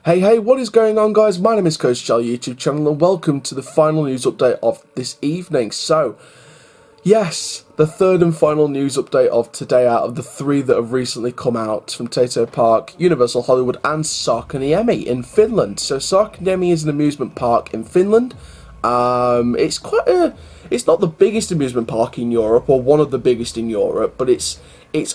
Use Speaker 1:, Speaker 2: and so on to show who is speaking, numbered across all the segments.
Speaker 1: Hey, what is going on, guys? My name is Coach Chal, YouTube channel, and welcome to the final news update of this evening. So, yes, the third and final news update of today out of the three that have recently come out from Tato Park, Universal Hollywood, and Särkänniemi in Finland. So, Särkänniemi is an amusement park in Finland. It's not the biggest amusement park in Europe, or one of the biggest in Europe, but it's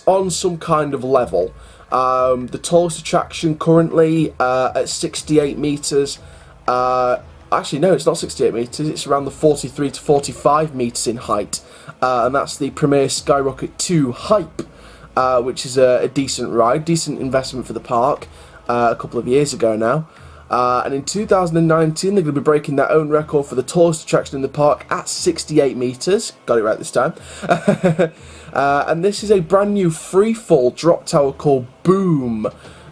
Speaker 1: on some kind of level. The tallest attraction currently at 68 metres. Actually, no, it's not 68 metres. It's around the 43 to 45 metres in height, and that's the Premier Skyrocket 2 Hype, which is a decent ride, decent investment for the park. A couple of years ago now. And in 2019, they're going to be breaking their own record for the tallest attraction in the park at 68 metres. Got it right this time. And this is a brand new free-fall drop tower called Boom.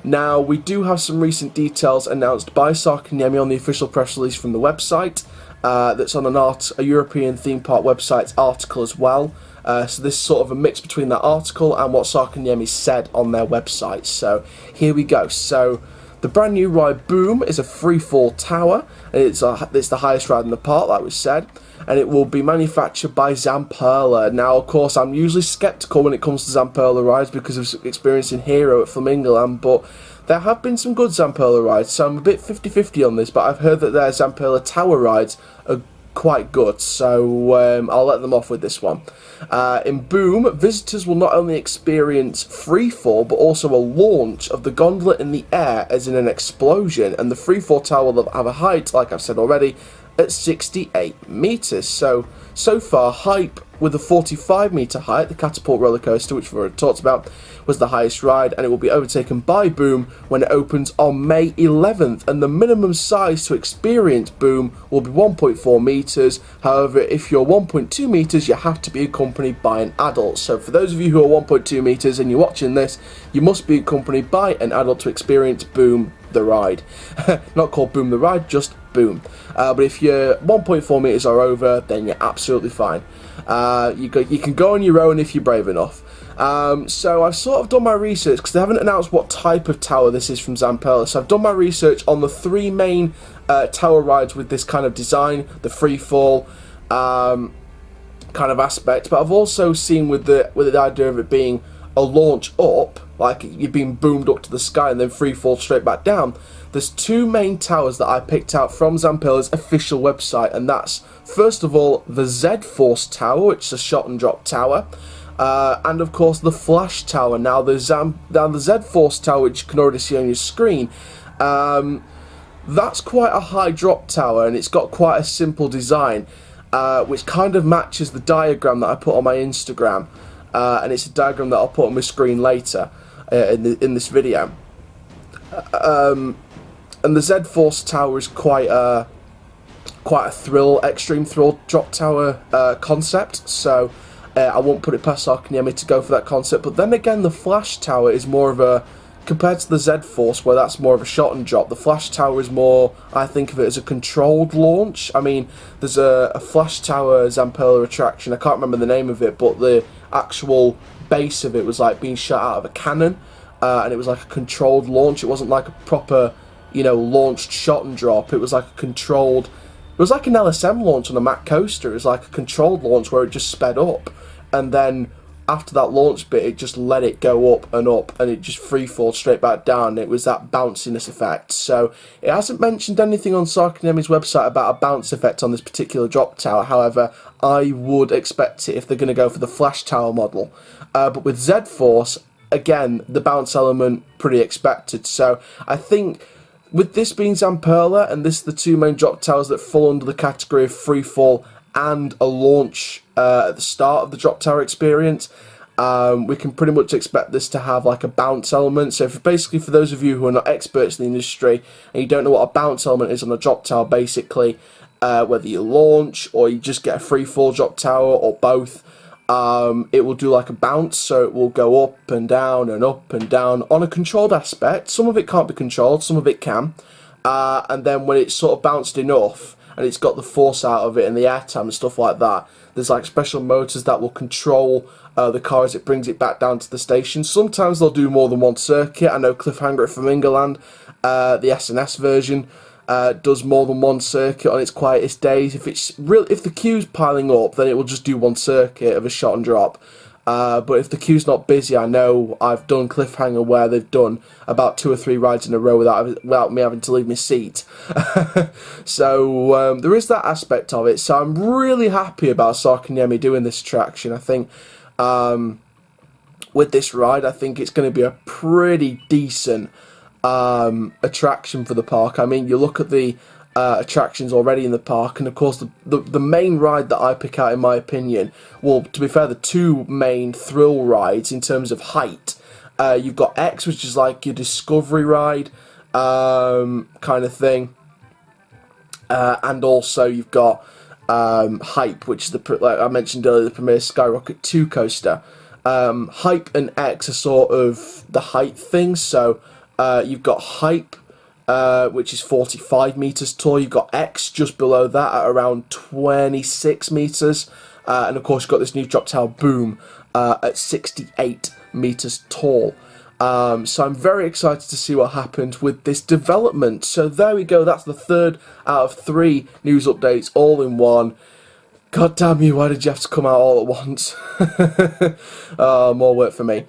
Speaker 1: Now, we do have some recent details announced by Särkänniemi on the official press release from the website. That's on a European theme park website's article as well. So this is sort of a mix between that article and what Särkänniemi said on their website. So here we go. So the brand new ride Boom is a free-fall tower, and it's the highest ride in the park, like we said, and it will be manufactured by Zamperla. Now, of course, I'm usually sceptical when it comes to Zamperla rides because of experience in Hero at Flamingoland, but there have been some good Zamperla rides, so I'm a bit 50-50 on this, but I've heard that their Zamperla tower rides are quite good, so I'll let them off with this one. In Boom, visitors will not only experience freefall, but also a launch of the gondola in the air as in an explosion, and the freefall tower will have a height, like I've said already, at 68 metres. So far, Hype, with a 45 metre height, the catapult roller coaster, which we've already talked about, was the highest ride, and it will be overtaken by Boom when it opens on May 11th, and the minimum size to experience Boom will be 1.4 metres. However, if you're 1.2 metres, you have to be accompanied by an adult. So for those of you who are 1.2 metres and you're watching this, you must be accompanied by an adult to experience Boom the ride. Not called Boom the ride, just Boom. But if you're 1.4 metres or over, then you're absolutely fine. You can go on your own if you're brave enough. So I've sort of done my research because they haven't announced what type of tower this is from Zamperla. So I've done my research on the three main tower rides with this kind of design, the free fall kind of aspect. But I've also seen with the idea of it being a launch up, like you're being boomed up to the sky and then free fall straight back down. There's two main towers that I picked out from Zamperla's official website, and that's first of all the Z-Force Tower, which is a shot and drop tower. And of course the Flash Tower. Now the Z-Force Tower, which you can already see on your screen, that's quite a high drop tower, and it's got quite a simple design, which kind of matches the diagram that I put on my Instagram, and it's a diagram that I'll put on my screen later in this video. And the Z-Force Tower is quite a extreme thrill drop tower concept, so I won't put it past Särkänniemi to go for that concept. But then again, the Flash Tower is more of a, compared to the Z-Force, where that's more of a shot and drop, the Flash Tower is more, I think of it as a controlled launch. I mean, there's a Flash Tower Zamperla attraction, I can't remember the name of it, but the actual base of it was like being shot out of a cannon, and it was like a controlled launch. It wasn't like a proper, launched shot and drop. It was like a controlled, it was like an LSM launch on a Mack coaster. It was like a controlled launch where it just sped up, and then after that launch bit, it just let it go up, and it just free fall straight back down. It was that bounciness effect. So it hasn't mentioned anything on Särkänniemi's website about a bounce effect on this particular drop tower. However, I would expect it if they're going to go for the Flash Tower model. But with Z-Force, again, the bounce element pretty expected. So I think with this being Zamperla, and this the two main drop towers that fall under the category of free fall and a launch at the start of the drop tower experience, we can pretty much expect this to have like a bounce element. So basically, for those of you who are not experts in the industry and you don't know what a bounce element is on a drop tower, basically whether you launch or you just get a free fall drop tower or both, it will do like a bounce, so it will go up and down on a controlled aspect. Some of it can't be controlled, some of it can, and then when it's sort of bounced enough and it's got the force out of it and the airtime and stuff like that, there's like special motors that will control the car as it brings it back down to the station. Sometimes they'll do more than one circuit. I know Cliffhanger at Flamingoland the SNS version does more than one circuit on its quietest days. If the queue's piling up, then it will just do one circuit of a shot and drop. But if the queue's not busy, I know I've done Cliffhanger where they've done about 2 or 3 rides in a row without me having to leave my seat. So there is that aspect of it. So I'm really happy about Särkänniemi doing this attraction. I think with this ride, I think it's going to be a pretty decent attraction for the park. I mean, you look at the attractions already in the park, and of course the main ride that I pick out, in my opinion, well, to be fair, the 2 main thrill rides in terms of height, you've got X, which is like your discovery ride kind of thing, and also you've got Hype, which is like I mentioned earlier, the Premier Skyrocket 2 coaster. Hype and X are sort of the height things, so you've got Hype, which is 45 metres tall. You've got X just below that at around 26 metres. And of course you've got this new drop tower Boom at 68 metres tall. So I'm very excited to see what happens with this development. So there we go, that's the 3rd out of 3 news updates all in one. God damn you, why did you have to come out all at once? More work for me.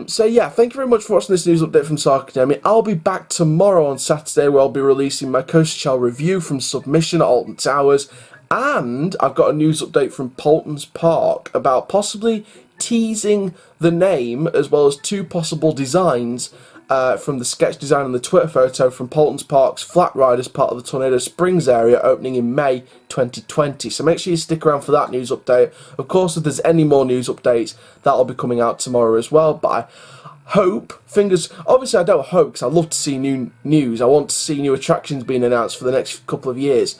Speaker 1: So yeah, thank you very much for watching this news update from Särkänniemi. I'll be back tomorrow on Saturday, where I'll be releasing my Coaster Chall review from Submission at Alton Towers. And I've got a news update from Paulton's Park about possibly teasing the name, as well as 2 possible designs from the sketch design and the Twitter photo from Paulton's Park's flat ride as part of the Tornado Springs area, opening in May 2020. So make sure you stick around for that news update. Of course, if there's any more news updates, that'll be coming out tomorrow as well. But I hope, obviously I don't hope, because I love to see new news. I want to see new attractions being announced for the next couple of years.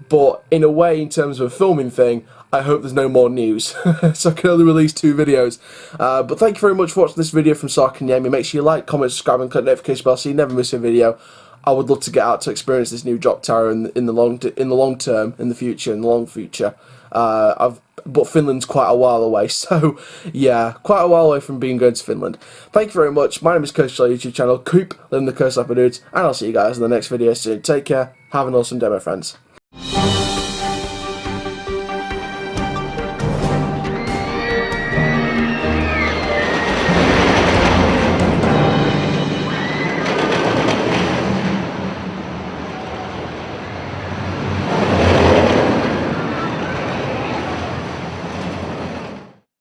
Speaker 1: But in a way, in terms of a filming thing, I hope there's no more news, so I can only release 2 videos. But thank you very much for watching this video from Särkänniemi. Make sure you like, comment, subscribe, and click the notification bell so you never miss a video. I would love to get out to experience this new drop tower in the long term, in the long future. But Finland's quite a while away, so yeah, quite a while away from going to Finland. Thank you very much. My name is Coaster Chall YouTube channel. Keep living the coast like my dudes, and I'll see you guys in the next video soon. Take care. Have an awesome day, my friends.